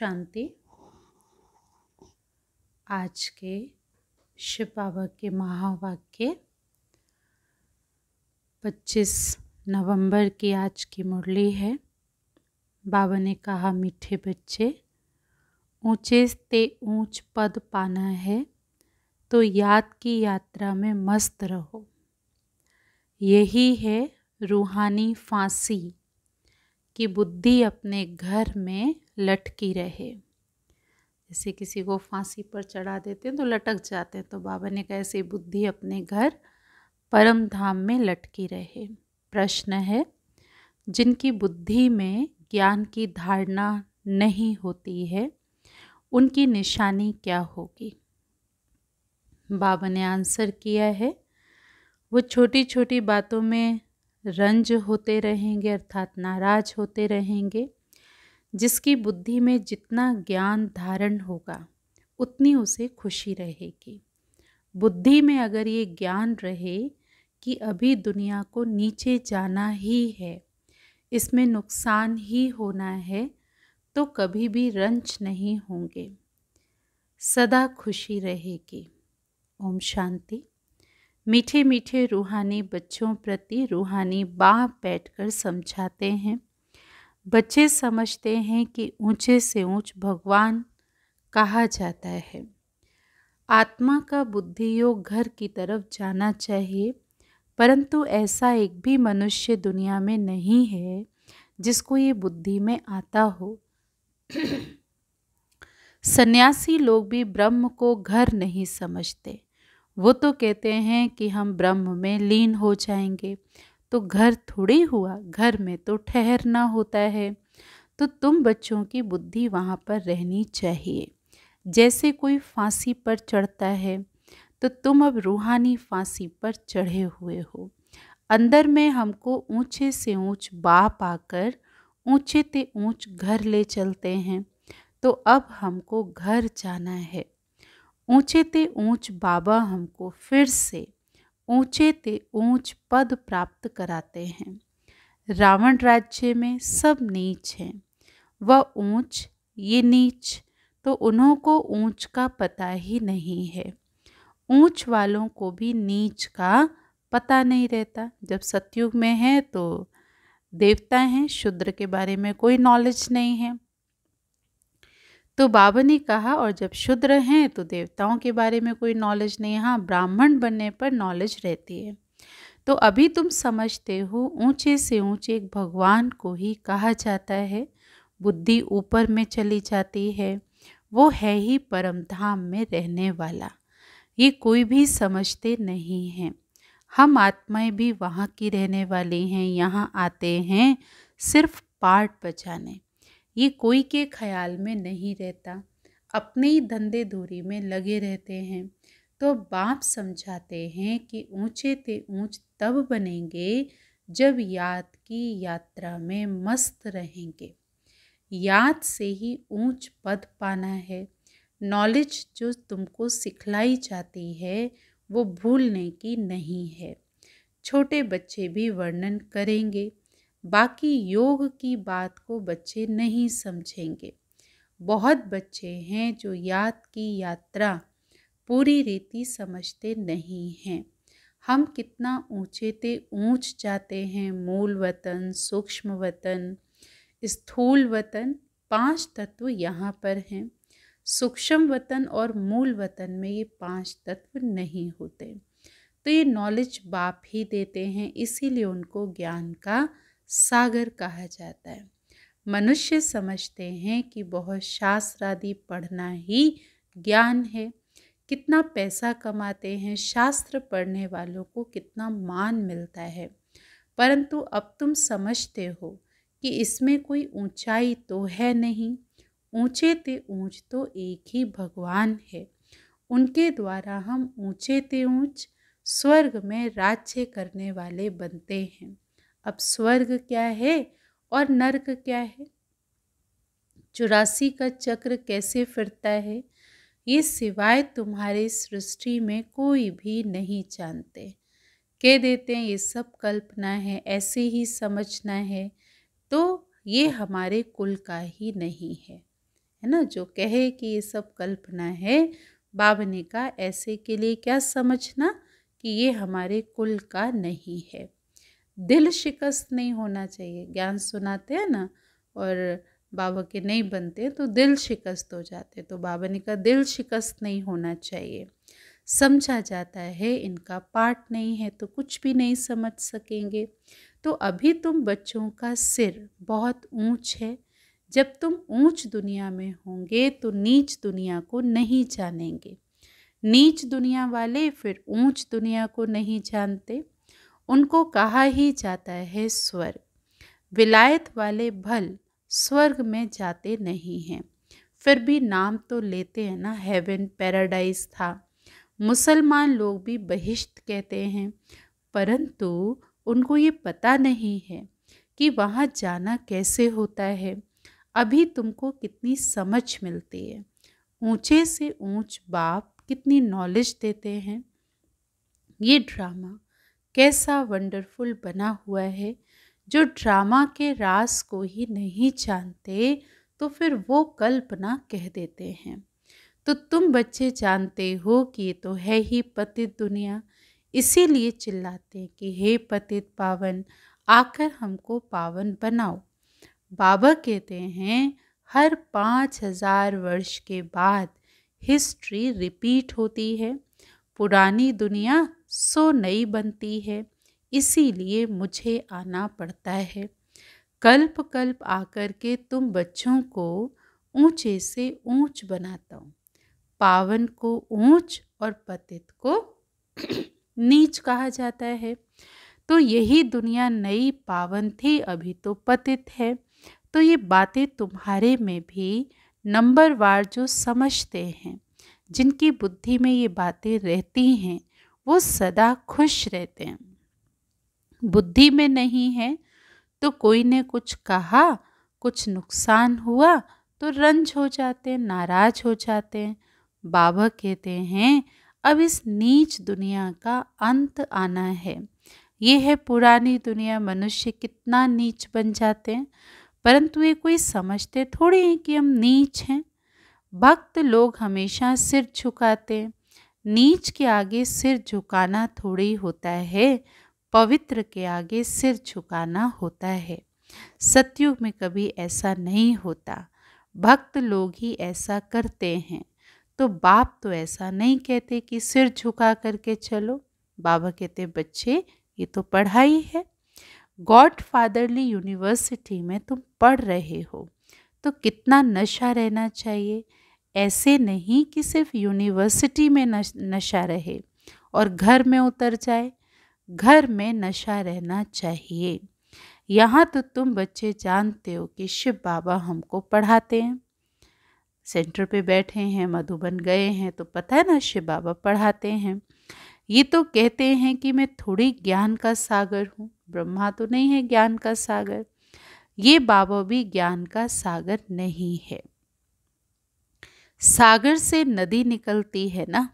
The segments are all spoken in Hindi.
शांति। आज के शिव बाबा के महावाक्य 25 नवंबर की आज की मुरली है। बाबा ने कहा, मीठे बच्चे, ऊंचे से ऊंच पद पाना है तो याद की यात्रा में मस्त रहो। यही है रूहानी फांसी कि बुद्धि अपने घर में लटकी रहे। जैसे किसी को फांसी पर चढ़ा देते हैं तो लटक जाते हैं, तो बाबा ने कहा ऐसे बुद्धि अपने घर परम धाम में लटकी रहे। प्रश्न है, जिनकी बुद्धि में ज्ञान की धारणा नहीं होती है उनकी निशानी क्या होगी? बाबा ने आंसर किया है, वो छोटी छोटी बातों में रंज होते रहेंगे, अर्थात नाराज होते रहेंगे। जिसकी बुद्धि में जितना ज्ञान धारण होगा उतनी उसे खुशी रहेगी। बुद्धि में अगर ये ज्ञान रहे कि अभी दुनिया को नीचे जाना ही है, इसमें नुकसान ही होना है, तो कभी भी रंज नहीं होंगे, सदा खुशी रहेगी। ओम शांति। मीठे मीठे रूहानी बच्चों प्रति रूहानी बाप बैठकर समझाते हैं। बच्चे समझते हैं कि ऊंचे से ऊंच भगवान कहा जाता है। आत्मा का बुद्धि योग घर की तरफ जाना चाहिए, परंतु ऐसा एक भी मनुष्य दुनिया में नहीं है जिसको ये बुद्धि में आता हो। सन्यासी लोग भी ब्रह्म को घर नहीं समझते। वो तो कहते हैं कि हम ब्रह्म में लीन हो जाएंगे, तो घर थोड़ी हुआ, घर में तो ठहरना होता है। तो तुम बच्चों की बुद्धि वहाँ पर रहनी चाहिए। जैसे कोई फांसी पर चढ़ता है, तो तुम अब रूहानी फांसी पर चढ़े हुए हो। अंदर में हमको ऊंचे से ऊंच बाप आकर ऊंचे ते ऊंच घर ले चलते हैं, तो अब हमको घर जाना है। ऊंचे ते ऊंच बाबा हमको फिर से ऊंचे ते ऊंच पद प्राप्त कराते हैं। रावण राज्य में सब नीच हैं, वह ऊंच ये नीच, तो उन्हों को ऊंच का पता ही नहीं है। ऊंच वालों को भी नीच का पता नहीं रहता। जब सतयुग में है तो देवता हैं, शूद्र के बारे में कोई नॉलेज नहीं है। तो बाबा ने कहा, और जब शूद्र हैं तो देवताओं के बारे में कोई नॉलेज नहीं है। हाँ, ब्राह्मण बनने पर नॉलेज रहती है। तो अभी तुम समझते हो ऊंचे से ऊंचे एक भगवान को ही कहा जाता है। बुद्धि ऊपर में चली जाती है, वो है ही परम धाम में रहने वाला। ये कोई भी समझते नहीं हैं। हम आत्माएं भी वहाँ की रहने वाली हैं, यहाँ आते हैं सिर्फ पार्ट बजाने। ये कोई के ख्याल में नहीं रहता, अपने ही धंधे धूरी में लगे रहते हैं। तो बाप समझाते हैं कि ऊंचे ते ऊंच तब बनेंगे जब याद की यात्रा में मस्त रहेंगे। याद से ही ऊंच पद पाना है। नॉलेज जो तुमको सिखलाई जाती है वो भूलने की नहीं है। छोटे बच्चे भी वर्णन करेंगे, बाकी योग की बात को बच्चे नहीं समझेंगे। बहुत बच्चे हैं जो याद की यात्रा पूरी रीति समझते नहीं हैं। हम कितना ऊंचे ते ऊंच जाते हैं। मूल वतन, सूक्ष्म वतन, स्थूल वतन, 5 तत्व यहाँ पर हैं। सूक्ष्म वतन और मूल वतन में ये 5 तत्व नहीं होते। तो ये नॉलेज बाप ही देते हैं, इसीलिए उनको ज्ञान का सागर कहा जाता है। मनुष्य समझते हैं कि बहुत शास्त्र आदि पढ़ना ही ज्ञान है। कितना पैसा कमाते हैं, शास्त्र पढ़ने वालों को कितना मान मिलता है, परंतु अब तुम समझते हो कि इसमें कोई ऊंचाई तो है नहीं। ऊंचे ते ऊंच तो एक ही भगवान है, उनके द्वारा हम ऊंचे ते ऊंच स्वर्ग में राज्य करने वाले बनते हैं। अब स्वर्ग क्या है और नर्क क्या है, 84 का चक्र कैसे फिरता है, ये सिवाय तुम्हारे सृष्टि में कोई भी नहीं जानते। कह देते हैं ये सब कल्पना है, ऐसे ही समझना है, तो ये हमारे कुल का ही नहीं है। है ना, जो कहे कि ये सब कल्पना है, बाबा ने कहा ऐसे के लिए क्या समझना कि ये हमारे कुल का नहीं है। दिल शिकस्त नहीं होना चाहिए। ज्ञान सुनाते हैं ना और बाबा के नहीं बनते तो दिल शिकस्त हो जाते, तो बाबा ने कहा दिल शिकस्त नहीं होना चाहिए। समझा जाता है इनका पाठ नहीं है तो कुछ भी नहीं समझ सकेंगे। तो अभी तुम बच्चों का सिर बहुत ऊंच है। जब तुम ऊंच दुनिया में होंगे तो नीच दुनिया को नहीं जानेंगे। नीच दुनिया वाले फिर ऊंच दुनिया को नहीं जानते। उनको कहा ही जाता है स्वर्ग। विलायत वाले भल स्वर्ग में जाते नहीं हैं, फिर भी नाम तो लेते हैं ना, हेवन पैराडाइज था। मुसलमान लोग भी बहिश्त कहते हैं, परंतु उनको ये पता नहीं है कि वहाँ जाना कैसे होता है। अभी तुमको कितनी समझ मिलती है। ऊंचे से ऊंच बाप कितनी नॉलेज देते हैं। ये ड्रामा कैसा वंडरफुल बना हुआ है। जो ड्रामा के राज को ही नहीं जानते तो फिर वो कल्पना कह देते हैं। तो तुम बच्चे जानते हो कि ये तो है ही पतित दुनिया, इसीलिए चिल्लाते हैं कि हे पतित पावन, आकर हमको पावन बनाओ। बाबा कहते हैं हर 5000 वर्ष के बाद हिस्ट्री रिपीट होती है। पुरानी दुनिया सो नई बनती है, इसीलिए मुझे आना पड़ता है। कल्प कल्प आकर के तुम बच्चों को ऊंचे से ऊंच बनाता हूँ। पावन को ऊंच और पतित को नीच कहा जाता है। तो यही दुनिया नई पावन थी, अभी तो पतित है। तो ये बातें तुम्हारे में भी नंबरवार जो समझते हैं, जिनकी बुद्धि में ये बातें रहती हैं, वो सदा खुश रहते हैं। बुद्धि में नहीं है तो कोई ने कुछ कहा, कुछ नुकसान हुआ तो रंज हो जाते हैं, नाराज हो जाते हैं। बाबा कहते हैं अब इस नीच दुनिया का अंत आना है। ये है पुरानी दुनिया। मनुष्य कितना नीच बन जाते हैं, परंतु ये कोई समझते थोड़ी हैं कि हम नीच हैं। भक्त लोग हमेशा सिर झुकाते हैं। नीच के आगे सिर झुकाना थोड़ी होता है, पवित्र के आगे सिर झुकाना होता है। सतयुग में कभी ऐसा नहीं होता, भक्त लोग ही ऐसा करते हैं। तो बाप तो ऐसा नहीं कहते कि सिर झुका करके चलो। बाबा कहते बच्चे ये तो पढ़ाई है। गॉड फादरली यूनिवर्सिटी में तुम पढ़ रहे हो तो कितना नशा रहना चाहिए। ऐसे नहीं कि सिर्फ यूनिवर्सिटी में नशा रहे और घर में उतर जाए। घर में नशा रहना चाहिए। यहाँ तो तुम बच्चे जानते हो कि शिव बाबा हमको पढ़ाते हैं। सेंटर पे बैठे हैं, मधुबन गए हैं तो पता है ना शिव बाबा पढ़ाते हैं। ये तो कहते हैं कि मैं थोड़ी ज्ञान का सागर हूँ। ब्रह्मा तो नहीं है ज्ञान का सागर, ये बाबा भी ज्ञान का सागर नहीं है। सागर से नदी निकलती है ना,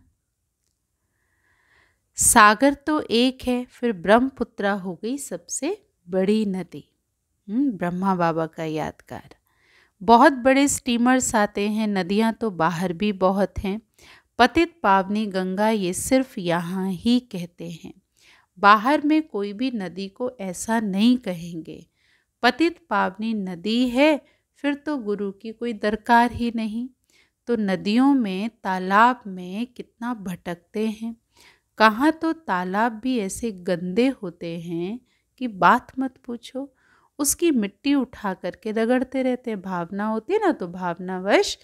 सागर तो एक है, फिर ब्रह्मपुत्रा हो गई सबसे बड़ी नदी। ब्रह्मा बाबा का यादगार। बहुत बड़े स्टीमर्स आते हैं, नदियाँ तो बाहर भी बहुत हैं। पतित पावनी गंगा ये सिर्फ यहाँ ही कहते हैं, बाहर में कोई भी नदी को ऐसा नहीं कहेंगे। पतित पावनी नदी है, फिर तो गुरु की कोई दरकार ही नहीं। तो नदियों में, तालाब में कितना भटकते हैं। कहाँ तो तालाब भी ऐसे गंदे होते हैं कि बात मत पूछो। उसकी मिट्टी उठा करके रगड़ते रहते हैं। भावना होती है ना, तो भावनावश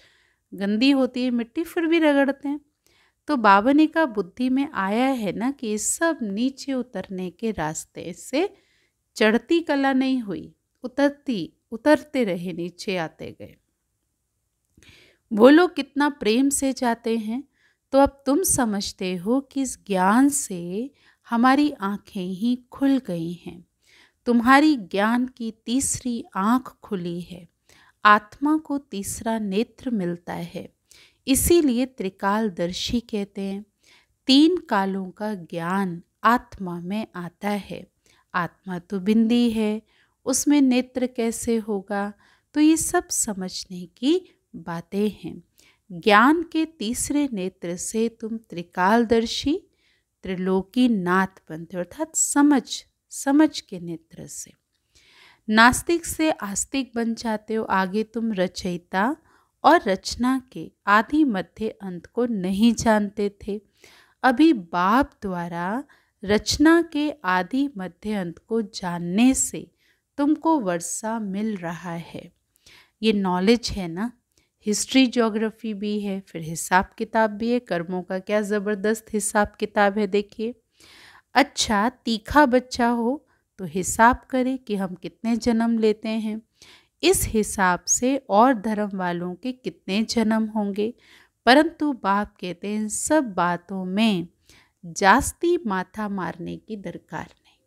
गंदी होती है मिट्टी, फिर भी रगड़ते हैं। तो बाबा ने कहा बुद्धि में आया है ना कि ये सब नीचे उतरने के रास्ते से चढ़ती कला नहीं हुई, उतरते रहे, नीचे आते गए। वो लोग कितना प्रेम से जाते हैं। तो अब तुम समझते हो कि इस ज्ञान से हमारी आंखें ही खुल गई हैं। तुम्हारी ज्ञान की तीसरी आंख खुली है। आत्मा को तीसरा नेत्र मिलता है, इसीलिए त्रिकालदर्शी कहते हैं। 3 कालों का ज्ञान आत्मा में आता है। आत्मा तो बिंदी है, उसमें नेत्र कैसे होगा। तो ये सब समझने की बातें हैं। ज्ञान के तीसरे नेत्र से तुम त्रिकालदर्शी त्रिलोकी नाथ बनते हो, अर्थात समझ के नेत्र से। नास्तिक से आस्तिक बन जाते हो। आगे तुम रचयिता और रचना के आदि मध्य अंत को नहीं जानते थे। अभी बाप द्वारा रचना के आदि मध्य अंत को जानने से तुमको वर्षा मिल रहा है। ये नॉलेज है ना, हिस्ट्री ज्योग्राफी भी है, फिर हिसाब किताब भी है। कर्मों का क्या ज़बरदस्त हिसाब किताब है, देखिए। अच्छा तीखा बच्चा हो तो हिसाब करे कि हम कितने जन्म लेते हैं, इस हिसाब से और धर्म वालों के कितने जन्म होंगे। परंतु बाप कहते हैं इन सब बातों में जास्ती माथा मारने की दरकार नहीं,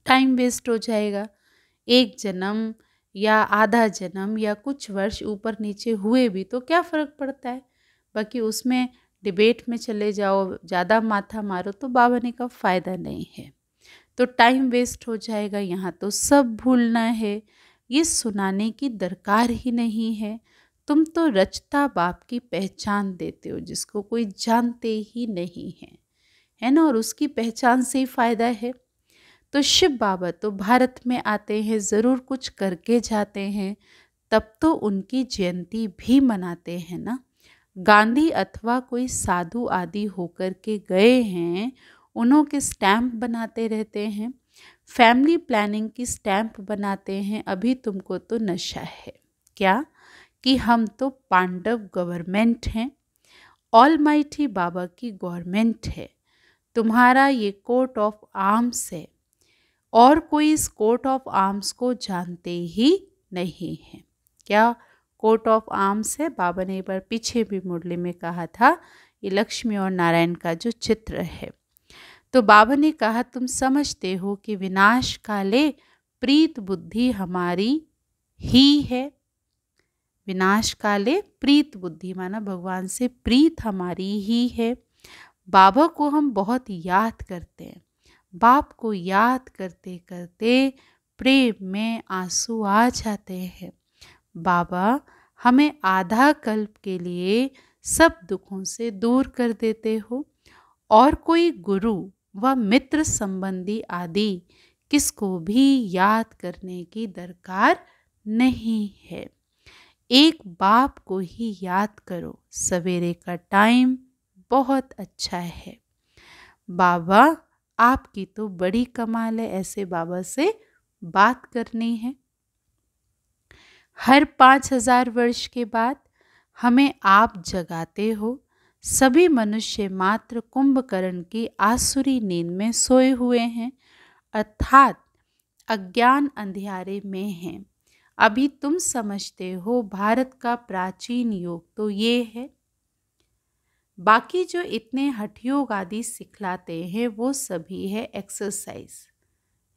टाइम वेस्ट हो जाएगा। एक जन्म या आधा जन्म या कुछ वर्ष ऊपर नीचे हुए भी तो क्या फ़र्क पड़ता है। बाकी उसमें डिबेट में चले जाओ, ज़्यादा माथा मारो तो बाबा ने का फ़ायदा नहीं है, तो टाइम वेस्ट हो जाएगा। यहाँ तो सब भूलना है, ये सुनाने की दरकार ही नहीं है। तुम तो रचता बाप की पहचान देते हो जिसको कोई जानते ही नहीं है ना, और उसकी पहचान से ही फ़ायदा है। तो शिव बाबा तो भारत में आते हैं, ज़रूर कुछ करके जाते हैं, तब तो उनकी जयंती भी मनाते हैं ना। गांधी अथवा कोई साधु आदि होकर के गए हैं, उन्हों के स्टैम्प बनाते रहते हैं, फैमिली प्लानिंग की स्टैम्प बनाते हैं। अभी तुमको तो नशा है क्या कि हम तो पांडव गवर्नमेंट हैं, ऑलमाइटी बाबा की गवर्नमेंट है। तुम्हारा ये कोट ऑफ आर्म्स है और कोई इस कोट ऑफ आर्म्स को जानते ही नहीं है। क्या कोट ऑफ आर्म्स है? बाबा ने एक बार पीछे भी मुरली में कहा था, ये लक्ष्मी और नारायण का जो चित्र है। तो बाबा ने कहा तुम समझते हो कि विनाश काले प्रीत बुद्धि हमारी ही है। विनाश काले प्रीत बुद्धि माना भगवान से प्रीत हमारी ही है। बाबा को हम बहुत याद करते हैं, बाप को याद करते करते प्रेम में आंसू आ जाते हैं। बाबा हमें आधा कल्प के लिए सब दुखों से दूर कर देते हो, और कोई गुरु व मित्र संबंधी आदि किसको भी याद करने की दरकार नहीं है। एक बाप को ही याद करो। सवेरे का टाइम बहुत अच्छा है। बाबा आपकी तो बड़ी कमाल है, ऐसे बाबा से बात करनी है। हर 5000 वर्ष के बाद हमें आप जगाते हो। सभी मनुष्य मात्र कुंभकर्ण की आसुरी नींद में सोए हुए हैं, अर्थात अज्ञान अंधियारे में हैं। अभी तुम समझते हो भारत का प्राचीन योग तो ये है। बाकी जो इतने हठ योग आदि सिखलाते हैं वो सभी है एक्सरसाइज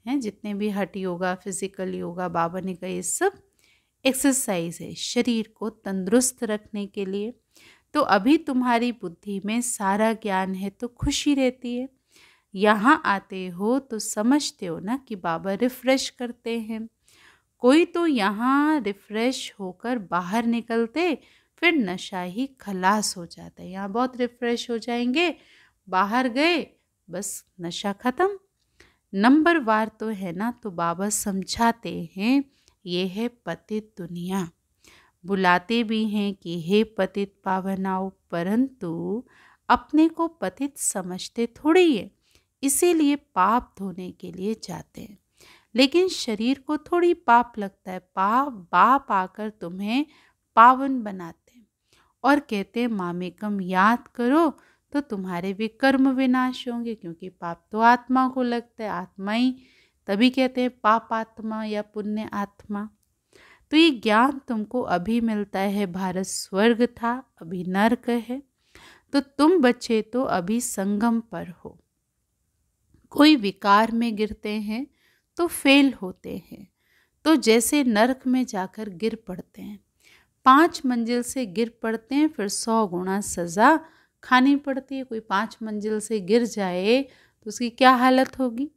हैं। जितने भी हठ योगा, फिजिकल योगा, बाबा ने कहा ये सब एक्सरसाइज है शरीर को तंदुरुस्त रखने के लिए। तो अभी तुम्हारी बुद्धि में सारा ज्ञान है तो खुशी रहती है। यहाँ आते हो तो समझते हो ना कि बाबा रिफ्रेश करते हैं। कोई तो यहाँ रिफ्रेश होकर बाहर निकलते फिर नशा ही खलास हो जाता है। यहाँ बहुत रिफ्रेश हो जाएंगे, बाहर गए बस नशा ख़त्म। नंबर वार तो है ना, तो बाबा समझाते हैं ये है पतित दुनिया। बुलाते भी हैं कि हे पतित पावनाओ, परंतु अपने को पतित समझते थोड़ी है, इसीलिए पाप धोने के लिए जाते हैं। लेकिन शरीर को थोड़ी पाप लगता है। बाप आकर तुम्हें पावन बनाते हैं और कहते हैं मामेकम याद करो तो तुम्हारे भी कर्म विनाश होंगे, क्योंकि पाप तो आत्मा को लगता है, आत्मा ही, तभी कहते हैं पाप आत्मा या पुण्य आत्मा। तो ये ज्ञान तुमको अभी मिलता है। भारत स्वर्ग था, अभी नर्क है। तो तुम बच्चे तो अभी संगम पर हो। कोई विकार में गिरते हैं तो फेल होते हैं, तो जैसे नर्क में जाकर गिर पड़ते हैं। 5 मंजिल से गिर पड़ते हैं, फिर 100 गुना सज़ा खानी पड़ती है। कोई 5 मंजिल से गिर जाए तो उसकी क्या हालत होगी।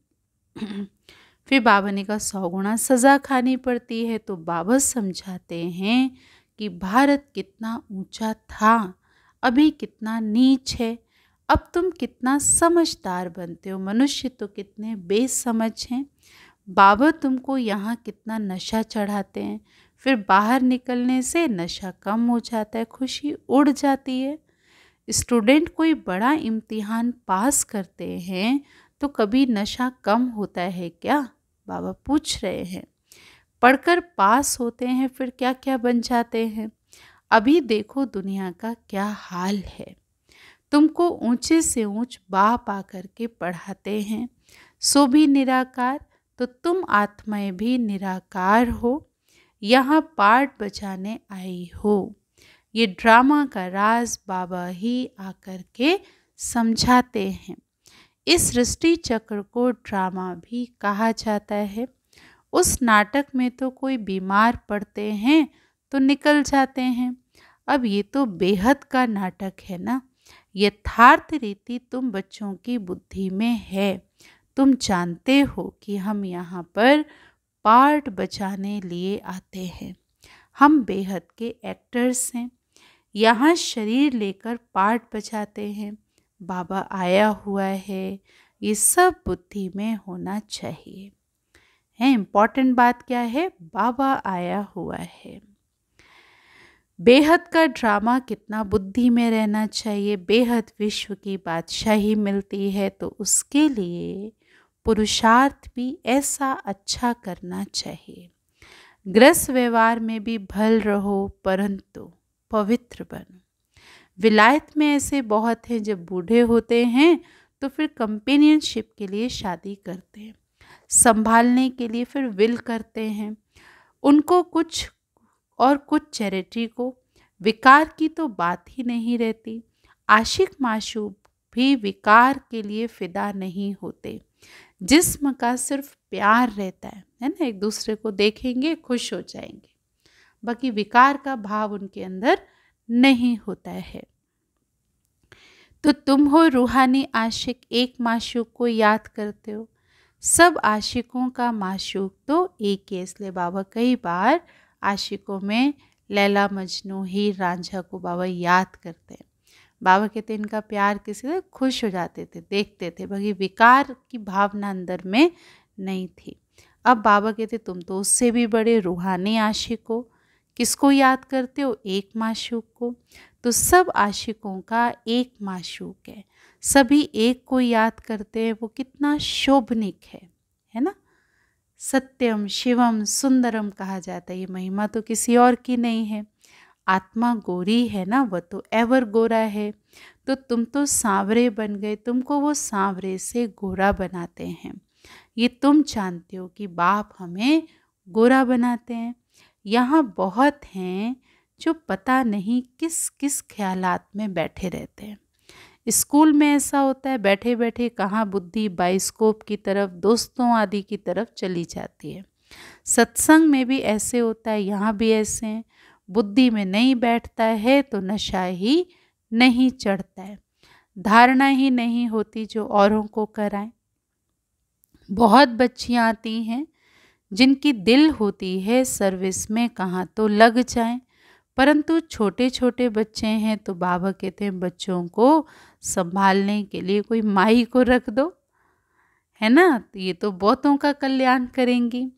फिर बाबा ने कहा 100 गुना सज़ा खानी पड़ती है। तो बाबा समझाते हैं कि भारत कितना ऊंचा था, अभी कितना नीच है। अब तुम कितना समझदार बनते हो, मनुष्य तो कितने बेसमझ हैं। बाबा तुमको यहाँ कितना नशा चढ़ाते हैं, फिर बाहर निकलने से नशा कम हो जाता है, खुशी उड़ जाती है। स्टूडेंट कोई बड़ा इम्तिहान पास करते हैं तो कभी नशा कम होता है क्या? बाबा पूछ रहे हैं। पढ़कर पास होते हैं फिर क्या क्या बन जाते हैं। अभी देखो दुनिया का क्या हाल है। तुमको ऊंचे से ऊंच बाह पा करके पढ़ाते हैं, सो भी निराकार, तो तुम आत्माएं भी निराकार हो, यहाँ पाठ बचाने आई हो। ये ड्रामा का राज बाबा ही आकर के समझाते हैं। इस सृष्टि चक्र को ड्रामा भी कहा जाता है। उस नाटक में तो कोई बीमार पड़ते हैं तो निकल जाते हैं। अब ये तो बेहद का नाटक है ना। यथार्थ रीति तुम बच्चों की बुद्धि में है। तुम जानते हो कि हम यहाँ पर पार्ट बचाने लिए आते हैं। हम बेहद के एक्टर्स हैं, यहाँ शरीर लेकर पार्ट बचाते हैं। बाबा आया हुआ है, ये सब बुद्धि में होना चाहिए। है इम्पॉर्टेंट बात क्या है? बाबा आया हुआ है। बेहद का ड्रामा कितना बुद्धि में रहना चाहिए। बेहद विश्व की बादशाही मिलती है तो उसके लिए पुरुषार्थ भी ऐसा अच्छा करना चाहिए। गृहस्थ व्यवहार में भी भल रहो परंतु पवित्र बनो। विलायत में ऐसे बहुत हैं जब बूढ़े होते हैं तो फिर कंपेनियनशिप के लिए शादी करते हैं, संभालने के लिए फिर विल करते हैं उनको कुछ, और कुछ चैरिटी को। विकार की तो बात ही नहीं रहती। आशिक माशूक भी विकार के लिए फिदा नहीं होते। जिस्म का सिर्फ प्यार रहता है ना, एक दूसरे को देखेंगे खुश हो जाएंगे, बाकी विकार का भाव उनके अंदर नहीं होता है। तो तुम हो रूहानी आशिक, एक माशूक को याद करते हो। सब आशिकों का माशूक तो एक ही, इसलिए बाबा कई बार आशिकों में लैला मजनू हीर रांझा को बाबा याद करते हैं। बाबा कहते हैं इनका प्यार किसी से खुश हो जाते थे, देखते थे, बाकी विकार की भावना अंदर में नहीं थी। अब बाबा कहते तुम तो उससे भी बड़े रूहानी आशिक हो। किसको याद करते हो? एक माशूक को। तो सब आशिकों का एक माशूक है, सभी एक को याद करते हैं। वो कितना शोभनिक है ना। सत्यम शिवम सुंदरम कहा जाता है। ये महिमा तो किसी और की नहीं है। आत्मा गोरी है ना, वह तो एवर गोरा है। तो तुम तो सांवरे बन गए, तुमको वो सांवरे से गोरा बनाते हैं। ये तुम जानते हो कि बाप हमें गोरा बनाते हैं। यहाँ बहुत हैं जो पता नहीं किस किस ख्यालात में बैठे रहते हैं। स्कूल में ऐसा होता है, बैठे बैठे कहाँ बुद्धि बाइस्कोप की तरफ, दोस्तों आदि की तरफ चली जाती है। सत्संग में भी ऐसे होता है, यहाँ भी ऐसे हैं। बुद्धि में नहीं बैठता है तो नशा ही नहीं चढ़ता है, धारणा ही नहीं होती जो औरों को कराएं। बहुत बच्चियाँ आती हैं जिनकी दिल होती है सर्विस में कहाँ तो लग जाएं, परंतु छोटे छोटे बच्चे हैं तो बाबा कहते हैं बच्चों को संभालने के लिए कोई माई को रख दो, है ना। तो ये तो बहुतों का कल्याण करेंगी।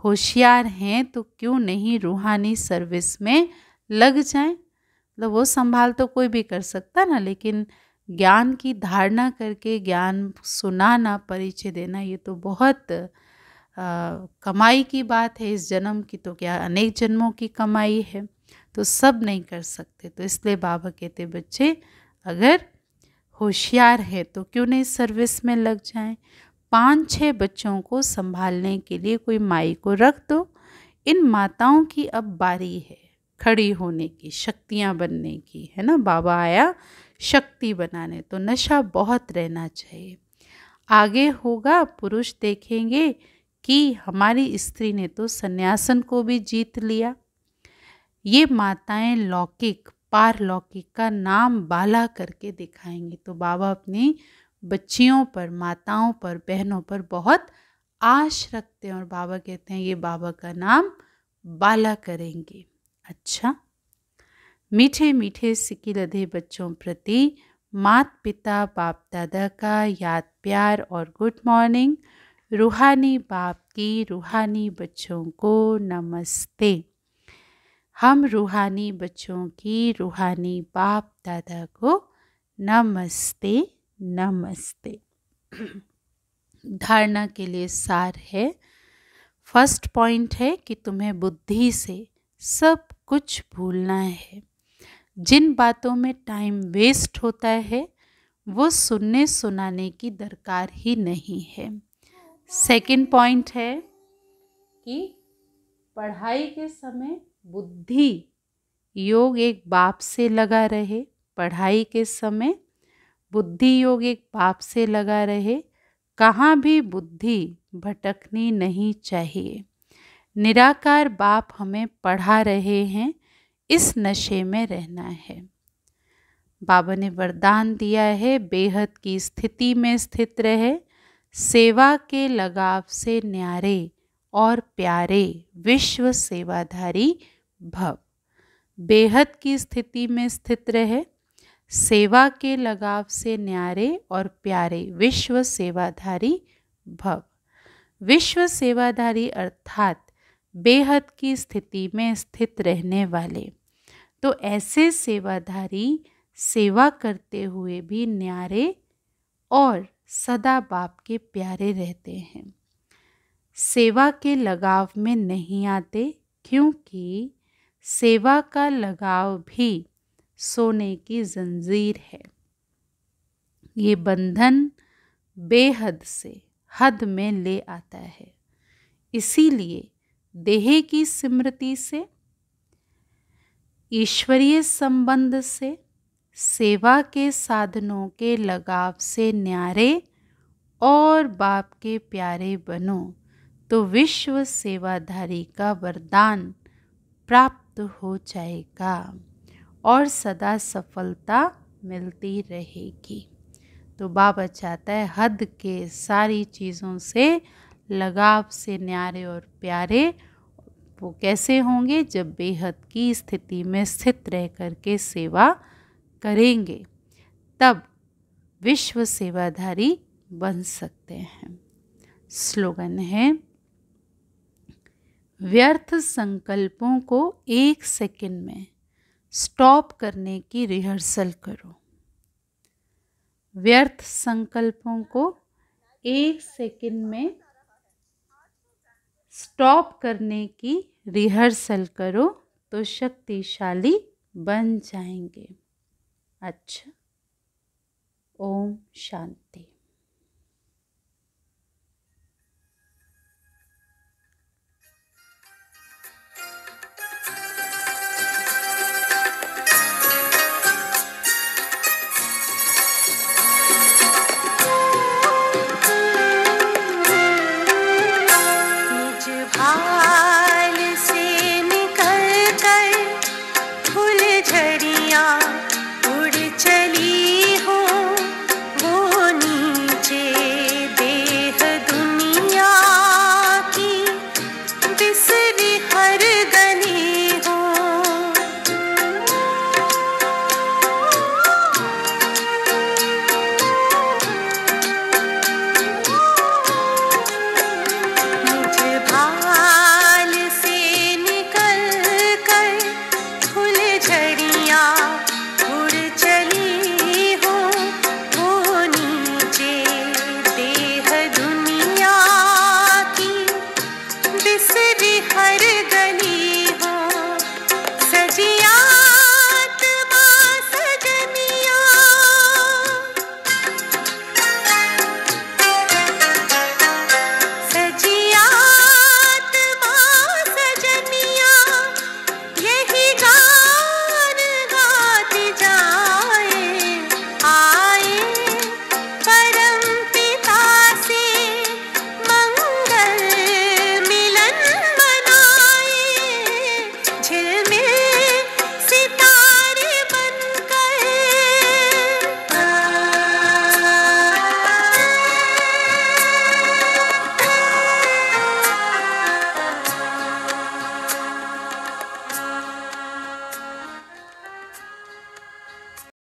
होशियार हैं तो क्यों नहीं रूहानी सर्विस में लग जाएं। मतलब वो संभाल तो कोई भी कर सकता ना, लेकिन ज्ञान की धारणा करके ज्ञान सुनाना, परिचय देना, ये तो बहुत कमाई की बात है। इस जन्म की तो क्या अनेक जन्मों की कमाई है, तो सब नहीं कर सकते। तो इसलिए बाबा कहते बच्चे अगर होशियार है तो क्यों नहीं सर्विस में लग जाएं। 5-6 बच्चों को संभालने के लिए कोई माई को रख दो। इन माताओं की अब बारी है खड़ी होने की, शक्तियाँ बनने की, है ना। बाबा आया शक्ति बनाने, तो नशा बहुत रहना चाहिए। आगे होगा पुरुष देखेंगे कि हमारी स्त्री ने तो सन्यासन को भी जीत लिया। ये माताएं लौकिक पारलौकिक का नाम बाला करके दिखाएंगे। तो बाबा अपनी बच्चियों पर, माताओं पर, बहनों पर बहुत आश रखते हैं और बाबा कहते हैं ये बाबा का नाम बाला करेंगे। अच्छा, मीठे मीठे सिकिलधे बच्चों प्रति माता पिता बाप दादा का याद प्यार और गुड मॉर्निंग। रूहानी बाप की रूहानी बच्चों को नमस्ते। हम रूहानी बच्चों की रूहानी बाप दादा को नमस्ते नमस्ते। धारणा के लिए सार है। फर्स्ट पॉइंट है कि तुम्हें बुद्धि से सब कुछ भूलना है। जिन बातों में टाइम वेस्ट होता है वो सुनने सुनाने की दरकार ही नहीं है। सेकंड पॉइंट है कि पढ़ाई के समय बुद्धि योग एक बाप से लगा रहे। पढ़ाई के समय बुद्धि योग एक बाप से लगा रहे। कहाँ भी बुद्धि भटकनी नहीं चाहिए। निराकार बाप हमें पढ़ा रहे हैं, इस नशे में रहना है। बाबा ने वरदान दिया है, बेहद की स्थिति में स्थित रहे, सेवा के लगाव से न्यारे और प्यारे विश्व सेवाधारी भव। बेहद की स्थिति में स्थित रहे, सेवा के लगाव से न्यारे और प्यारे विश्व सेवाधारी भव। विश्व सेवाधारी अर्थात बेहद की स्थिति में स्थित रहने वाले। तो ऐसे सेवाधारी सेवा करते हुए भी न्यारे और सदा बाप के प्यारे रहते हैं। सेवा के लगाव में नहीं आते, क्योंकि सेवा का लगाव भी सोने की जंजीर है। ये बंधन बेहद से हद में ले आता है। इसीलिए देह की स्मृति से, ईश्वरीय संबंध से, सेवा के साधनों के लगाव से न्यारे और बाप के प्यारे बनो तो विश्व सेवाधारी का वरदान प्राप्त हो जाएगा और सदा सफलता मिलती रहेगी। तो बाबा चाहता है हद के सारी चीज़ों से लगाव से न्यारे और प्यारे। वो कैसे होंगे? जब बेहद की स्थिति में स्थित रह कर के सेवा करेंगे, तब विश्व सेवाधारी बन सकते हैं। स्लोगन है, व्यर्थ संकल्पों को 1 सेकंड में स्टॉप करने की रिहर्सल करो। व्यर्थ संकल्पों को 1 सेकंड में स्टॉप करने की रिहर्सल करो तो शक्तिशाली बन जाएंगे। अच्छा, ओम शांति।